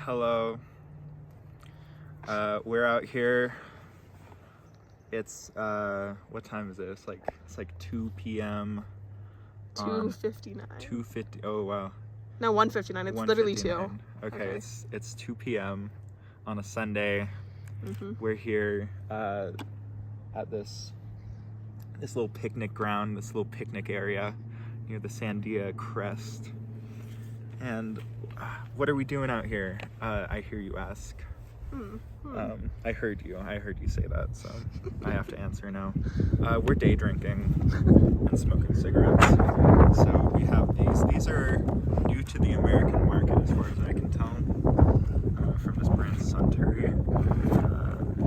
Hello. We're out here. It's what time is it? It's like 2 p.m. 2:59. 2:50. Oh wow. No, 1:59. It's literally 2. Okay, it's 2 p.m. on a Sunday. Mm-hmm. We're here at this little picnic ground, this little picnic area near the Sandia Crest. And what are we doing out here? I hear you ask. I heard you say that, so I have to answer now. We're day drinking and smoking cigarettes. So we have these. These are new to the American market, as far as I can tell, from this brand Suntory.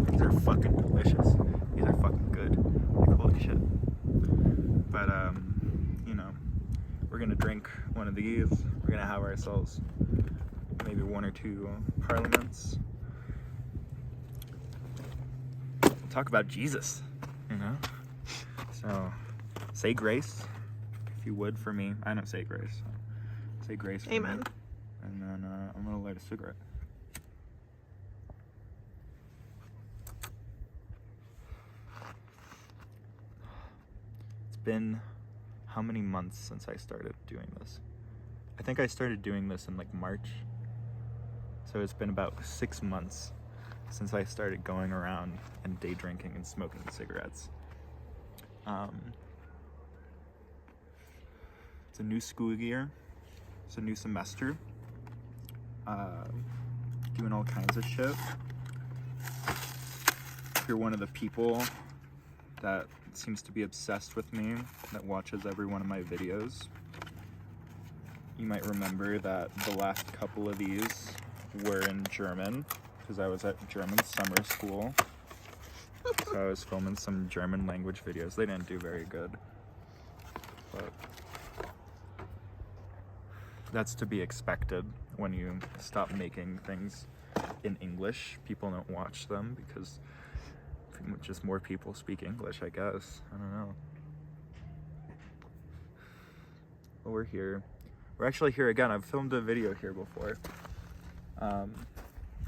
These are fucking delicious. These are fucking good. Like, holy shit. But we're gonna drink one of these. We're gonna have ourselves maybe 1 or 2 parliaments. Talk about Jesus, So, say grace, if you would, for me. I don't say grace. Say grace for Amen. me. And then I'm gonna light a cigarette. It's been how many months since I started doing this? I think I started doing this in like March. So it's been about 6 months since I started going around and day drinking and smoking cigarettes. It's a new school year. It's a new semester. Doing all kinds of shit. If you're one of the people that seems to be obsessed with me, that watches every one of my videos, you might remember that the last couple of these were in German, because I was at German summer school. So I was filming some German language videos. They didn't do very good, but that's to be expected when you stop making things in English. People don't watch them because just more people speak English, I guess. I don't know. But we're here. We're actually here again. I've filmed a video here before.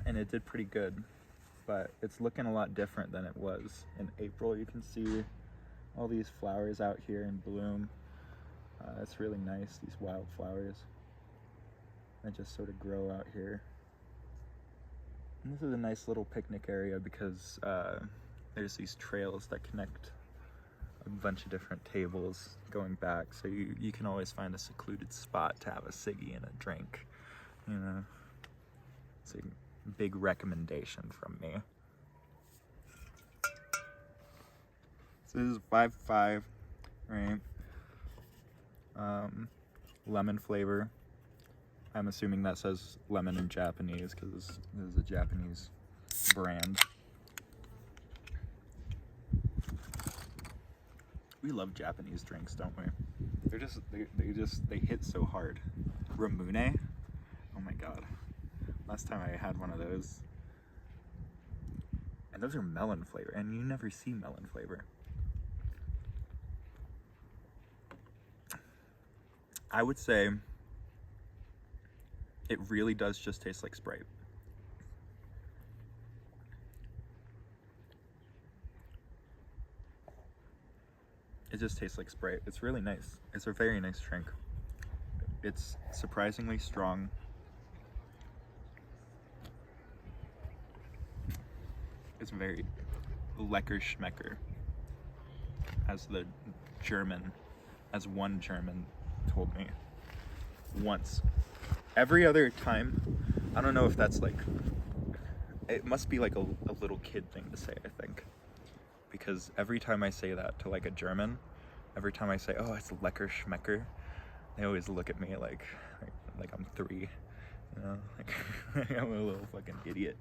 And it did pretty good, but it's looking a lot different than it was in April. You can see all these flowers out here in bloom. It's really nice, these wildflowers that just sort of grow out here. And this is a nice little picnic area because there's these trails that connect a bunch of different tables going back, so you can always find a secluded spot to have a ciggy and a drink, It's a big recommendation from me. So this is 5.5, right? Lemon flavor. I'm assuming that says lemon in Japanese because this is a Japanese brand. We love Japanese drinks, don't we? They hit so hard. Ramune? Oh my god. Last time I had one of those. And those are melon flavor, and you never see melon flavor. I would say it really does just taste like Sprite. It just tastes like Sprite. It's really nice. It's a very nice drink. It's surprisingly strong. It's very lecker schmecker, as one German told me once. Every other time, I don't know if that's like, it must be like a little kid thing to say, I think. Because every time I say that to like a German, every time I say, oh, it's lecker schmecker, they always look at me like I'm 3, like I'm a little fucking idiot.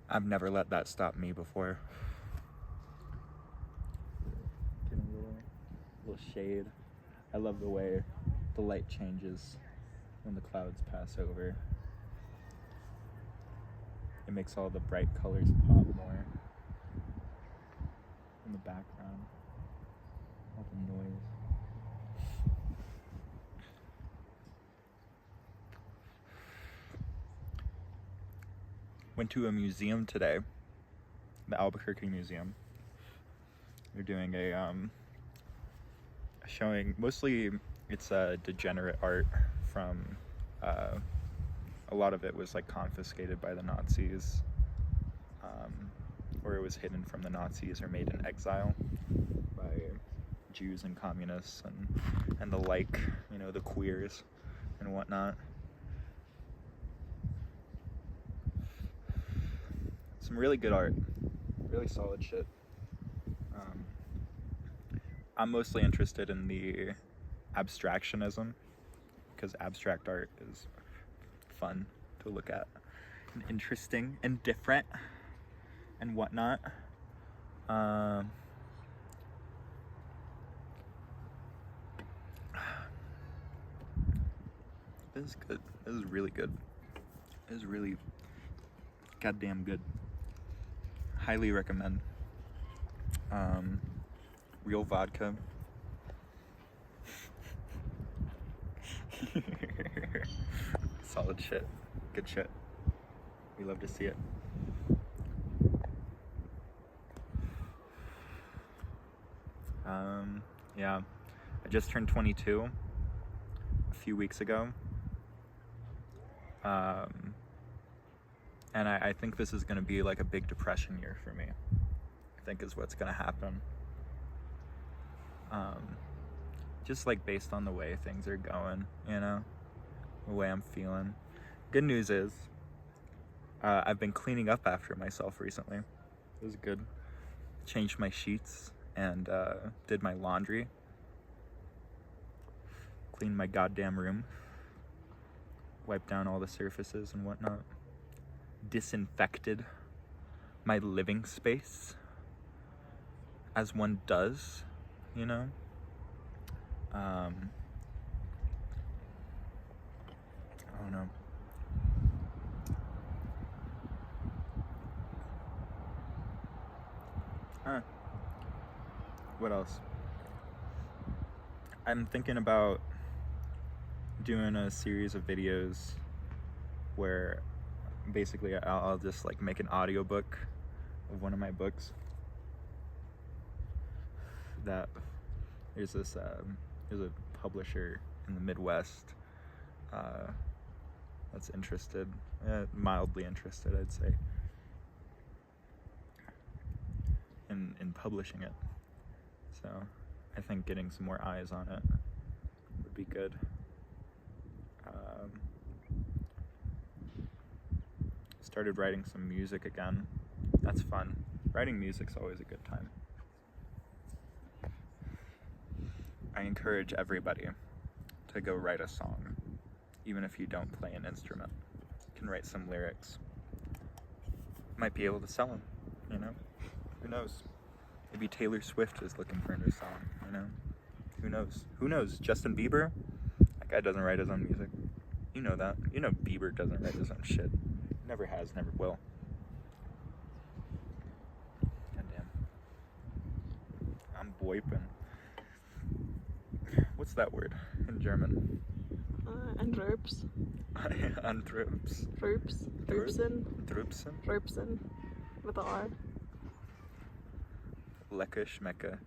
I've never let that stop me before. Getting a little shade. I love the way the light changes when the clouds pass over. It makes all the bright colors pop more in the background. All the noise. went to a museum today, the Albuquerque Museum. They're doing a showing, mostly it's degenerate art from, a lot of it was like confiscated by the Nazis, or it was hidden from the Nazis or made in exile by Jews and communists and the like, you know, the queers and whatnot. Some really good art, really solid shit. I'm mostly interested in the abstractionism, because abstract art is fun to look at and interesting and different and whatnot. This is good. This is really good. This is really goddamn good. Highly recommend. Real vodka. Solid shit. Good shit. We love to see it. Yeah. I just turned 22 a few weeks ago. And I think this is going to be like a big depression year for me. I think is what's going to happen. Just like based on the way things are going, you know, the way I'm feeling. Good news is, I've been cleaning up after myself recently. It was good. Changed my sheets and did my laundry. Cleaned my goddamn room. Wiped down all the surfaces and whatnot. Disinfected my living space, as one does, you know. I don't know. What else? I'm thinking about doing a series of videos where basically I'll just like make an audiobook of one of my books. That there's a publisher in the Midwest that's interested, mildly interested, I'd say, in publishing it. So I think getting some more eyes on it would be good. Started writing some music again. That's fun. Writing music's always a good time. I encourage everybody to go write a song, even if you don't play an instrument. You can write some lyrics. Might be able to sell them, you know? Who knows? Maybe Taylor Swift is looking for a new song, you know? Who knows? Who knows? Justin Bieber? That guy doesn't write his own music. You know that. You know Bieber doesn't write his own shit. Never has, never will. Goddamn. I'm boiping. What's that word in German? Andröps. Andröps. Dröps. Dröpsen. Dröpsen. Dröpsen. With a R. Lecker schmecker.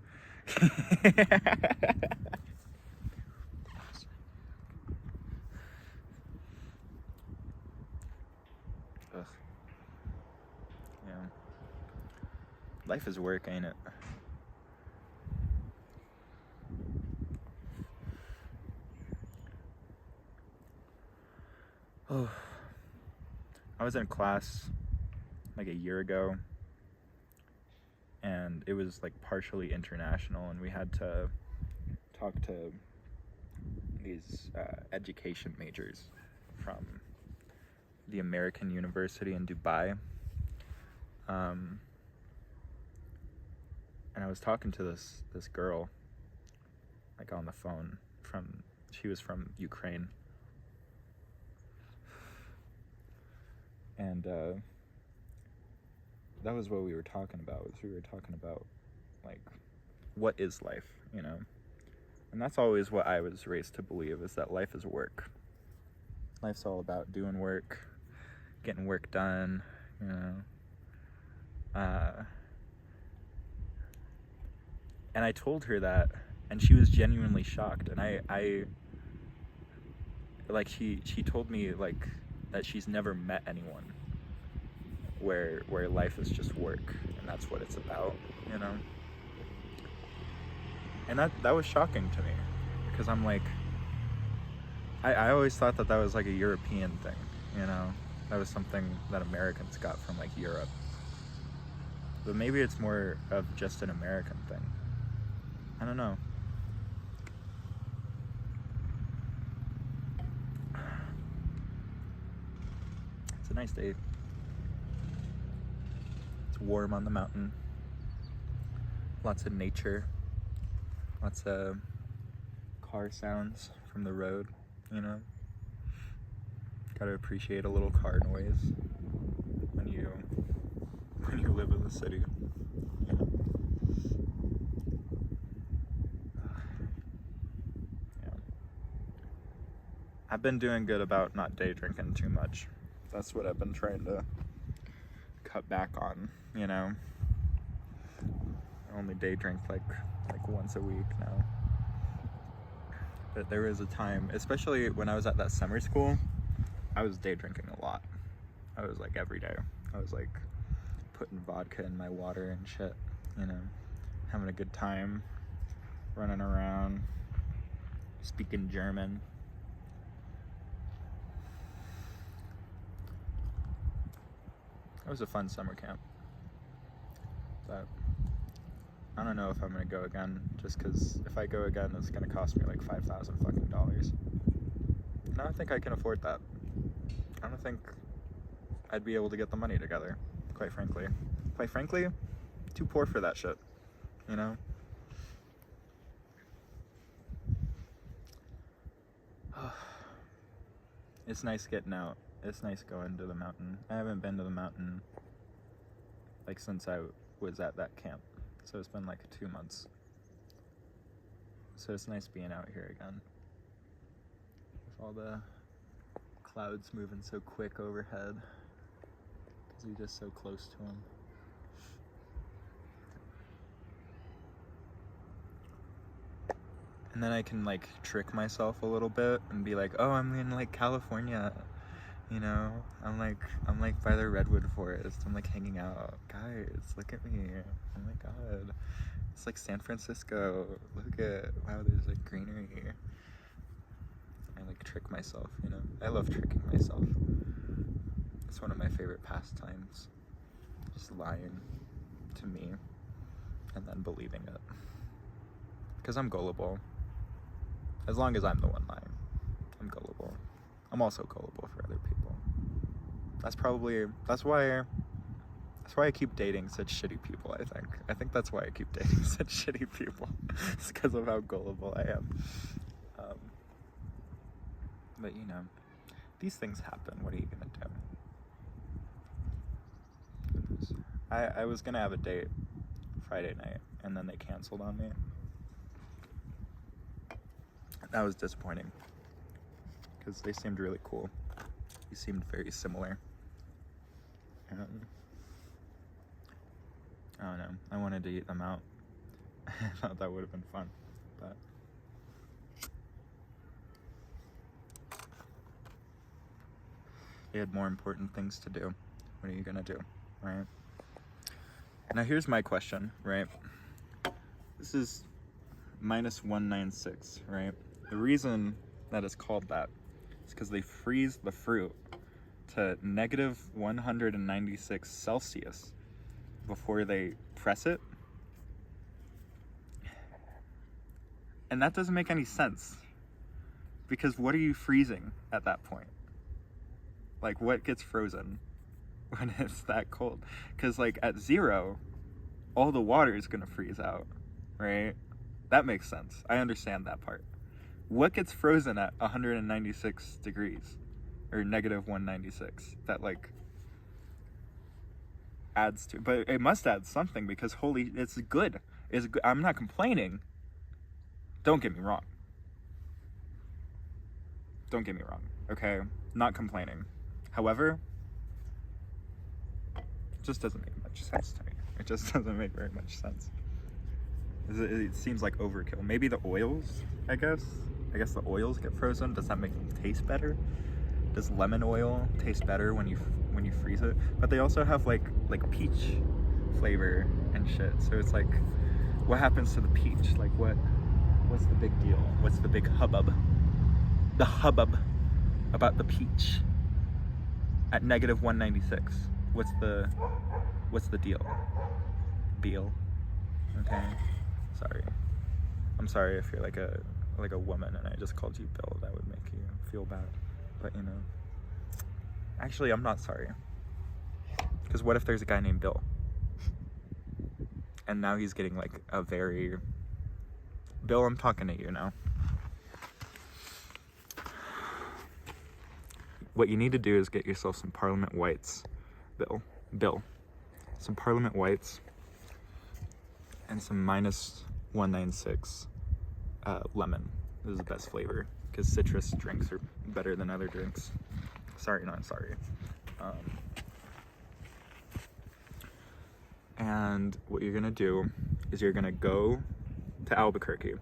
Ugh. Yeah. Life is work, ain't it? Oh. I was in class like a year ago, and it was like partially international, and we had to talk to these education majors from the American University in Dubai. And I was talking to this girl, like on the phone, she was from Ukraine. And that was what we were talking about. We were talking about, like, what is life, you know? And that's always what I was raised to believe, is that life is work. Life's all about doing work, getting work done, you know. And I told her that, and she was genuinely shocked. And I like, she told me, like, that she's never met anyone where life is just work, and that's what it's about, you know. And that was shocking to me, because I'm like, I always thought that was like a European thing, you know. That was something that Americans got from like Europe. But maybe it's more of just an American thing. I don't know. It's a nice day. It's warm on the mountain. Lots of nature. Lots of car sounds from the road, you know. Gotta appreciate a little car noise when you live in the city. You know? Yeah. I've been doing good about not day drinking too much. That's what I've been trying to cut back on, you know. I only day drink like once a week now. But there was a time, especially when I was at that summer school, I was day drinking a lot. I was like every day. I was like putting vodka in my water and shit, you know, having a good time, running around, speaking German. It was a fun summer camp. But I don't know if I'm gonna go again, just because if I go again, it's gonna cost me like $5,000 fucking dollars. And I don't think I can afford that. I don't think I'd be able to get the money together, quite frankly. Quite frankly, too poor for that shit, you know? It's nice getting out. It's nice going to the mountain. I haven't been to the mountain like since I was at that camp. So it's been like 2 months. So it's nice being out here again. With all the clouds moving so quick overhead. Because you're just so close to them. And then I can like trick myself a little bit and be like, oh, I'm in like California. You know, I'm like by the redwood forest. I'm like hanging out. Guys, look at me. Oh my god. It's like San Francisco. Look at, wow, there's like greenery here. I like trick myself, you know. I love tricking myself. It's one of my favorite pastimes. Just lying to me and then believing it. Because I'm gullible. As long as I'm the one lying, I'm gullible. I'm also gullible for other people. That's why I keep dating such shitty people, I think that's why I keep dating such shitty people. It's because of how gullible I am. But you know, these things happen. What are you gonna do? I was gonna have a date Friday night, and then they canceled on me. That was disappointing. Because they seemed really cool. They seemed very similar. I don't know. I wanted to eat them out. I thought that would have been fun. But they had more important things to do. What are you gonna do, right? Now here's my question, right? This is minus 196, right? The reason that it's called that is because they freeze the fruit to negative 196 Celsius before they press it. And that doesn't make any sense. Because what are you freezing at that point? Like, what gets frozen when it's that cold? Because, like, at 0, all the water is going to freeze out, right? That makes sense. I understand that part. What gets frozen at 196 degrees? Or negative 196? That, like, adds to... But it must add something because, holy... It's good. It's good. I'm not complaining. Don't get me wrong. Don't get me wrong, okay? Not complaining. However, just doesn't make much sense to me. It just doesn't make very much sense. It seems like overkill. Maybe the oils, I guess. I guess the oils get frozen. Does that make them taste better? Does lemon oil taste better when you freeze it? But they also have like peach flavor and shit. So it's like, what happens to the peach? Like what's the big deal? What's the big hubbub? The hubbub about the peach at negative 196. What's the deal? Beal. Okay. Sorry. I'm sorry if you're like a woman and I just called you Bill. That would make you feel bad. But you know. Actually, I'm not sorry. Because what if there's a guy named Bill? And now he's getting like a very... Bill, I'm talking to you now. What you need to do is get yourself some Parliament Whites, Bill. Some Parliament Whites and some minus 196 lemon. This is the best flavor because citrus drinks are better than other drinks. Sorry, not sorry. And what you're gonna do is you're gonna go to Albuquerque,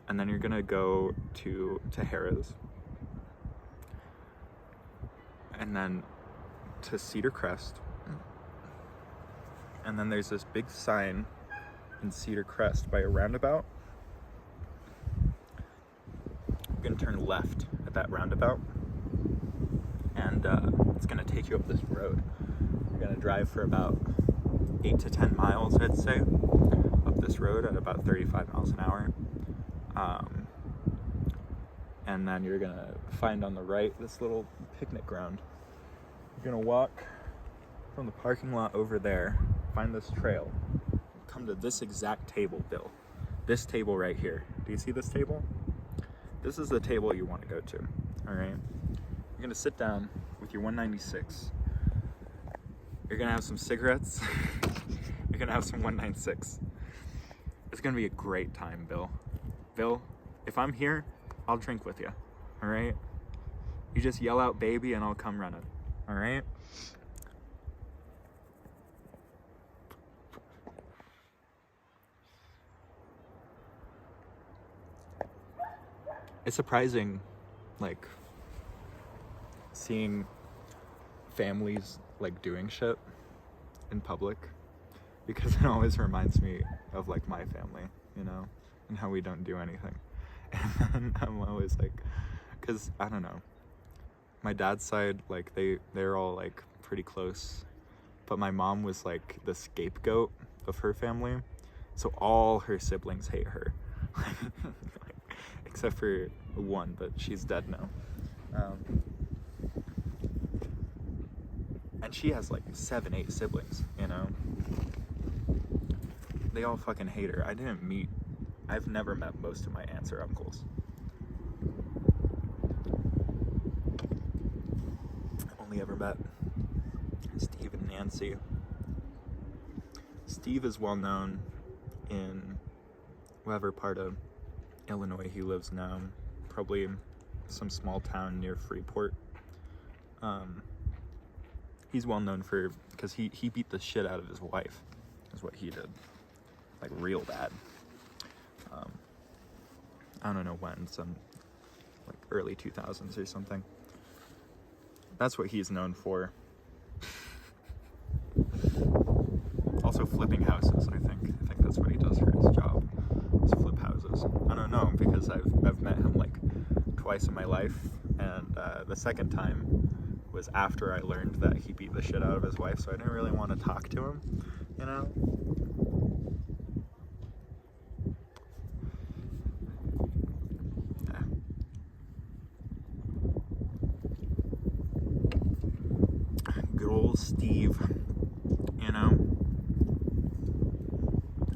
and then you're gonna go to Harrah's, and then to Cedar Crest, and then there's this big sign in Cedar Crest by a roundabout. You're gonna turn left at that roundabout, and it's gonna take you up this road. You're gonna drive for about 8 to 10 miles, I'd say, up this road at about 35 miles an hour. And then you're gonna find on the right this little picnic ground. You're gonna walk from the parking lot over there, find this trail, come to this exact table, Bill. This table right here. Do you see this table? This is the table you want to go to, all right? You're gonna sit down with your 196. You're gonna have some cigarettes. You're gonna have some 196. It's gonna be a great time, Bill. Bill, if I'm here, I'll drink with you, all right? You just yell out baby and I'll come running, all right? It's surprising, like, seeing families, like, doing shit in public, because it always reminds me of, like, my family, you know, and how we don't do anything. And I'm always like, because, I don't know, my dad's side, like, they're all, like, pretty close, but my mom was, like, the scapegoat of her family, so all her siblings hate her. Except for one, but she's dead now. And she has like 7, 8 siblings, you know? They all fucking hate her. I've never met most of my aunts or uncles. Only ever met Steve and Nancy. Steve is well known in whatever part of Illinois he lives now, probably some small town near Freeport. He's well known because he beat the shit out of his wife, is what he did, like real bad. I don't know when, some like early 2000s or something. That's what he's known for. Also flipping houses, I think that's what he does for his job. Flip houses. I don't know, because I've met him like twice in my life, and the second time was after I learned that he beat the shit out of his wife, so I didn't really want to talk to him, you know? Yeah. Good old Steve, you know?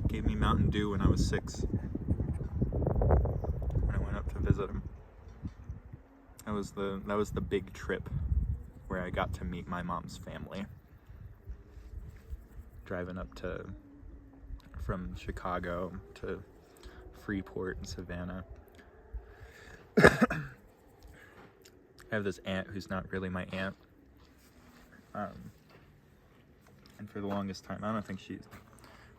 Gave me Mountain Dew when I was 6. Visit him. That was the big trip where I got to meet my mom's family. Driving up from Chicago to Freeport and Savannah. I have this aunt who's not really my aunt. And for the longest time, I don't think she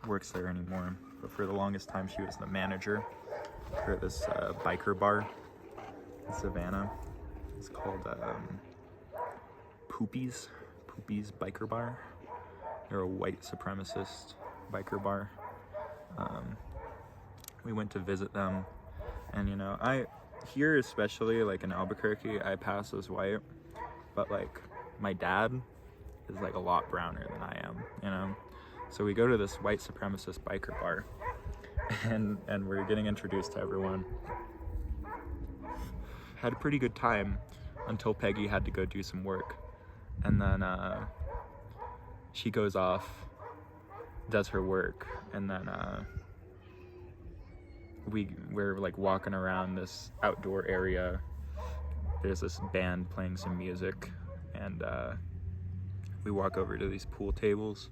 works there anymore, but for the longest time she was the manager for this biker bar in Savannah. It's called Poopy's Biker Bar. They're a white supremacist biker bar. We went to visit them, and you know, here especially like in Albuquerque, I pass as white, but like my dad is like a lot browner than I am, you know. So we go to this white supremacist biker bar, and we're getting introduced to everyone. Had a pretty good time until Peggy had to go do some work, and then she goes off, does her work, and then we're like walking around this outdoor area. There's this band playing some music, and we walk over to these pool tables,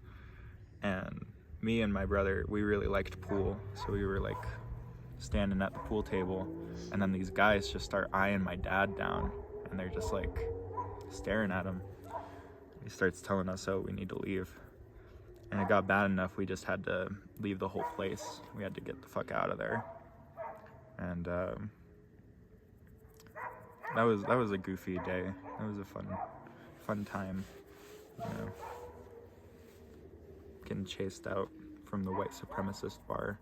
and me and my brother, we really liked pool, so we were like standing at the pool table, and then these guys just start eyeing my dad down, and they're just like staring at him. He starts telling us, oh, we need to leave. And it got bad enough we just had to leave the whole place. We had to get the fuck out of there. And that was a goofy day. That was a fun time, you know, getting chased out from the white supremacist bar.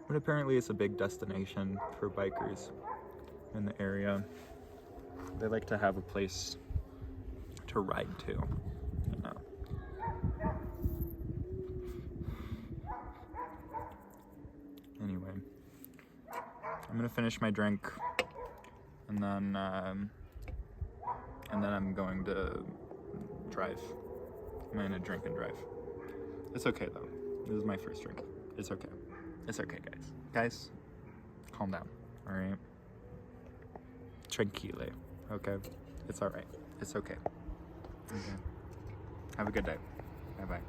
But apparently it's a big destination for bikers in the area. They like to have a place to ride to, you know. Anyway, I'm gonna finish my drink, and then I'm going to drive. I'm gonna drink and drive. It's okay though. This is my first drink. It's okay. It's okay, guys. Guys, calm down. All right. Tranquile. Okay. It's all right. It's okay. Okay. Have a good day. Bye bye.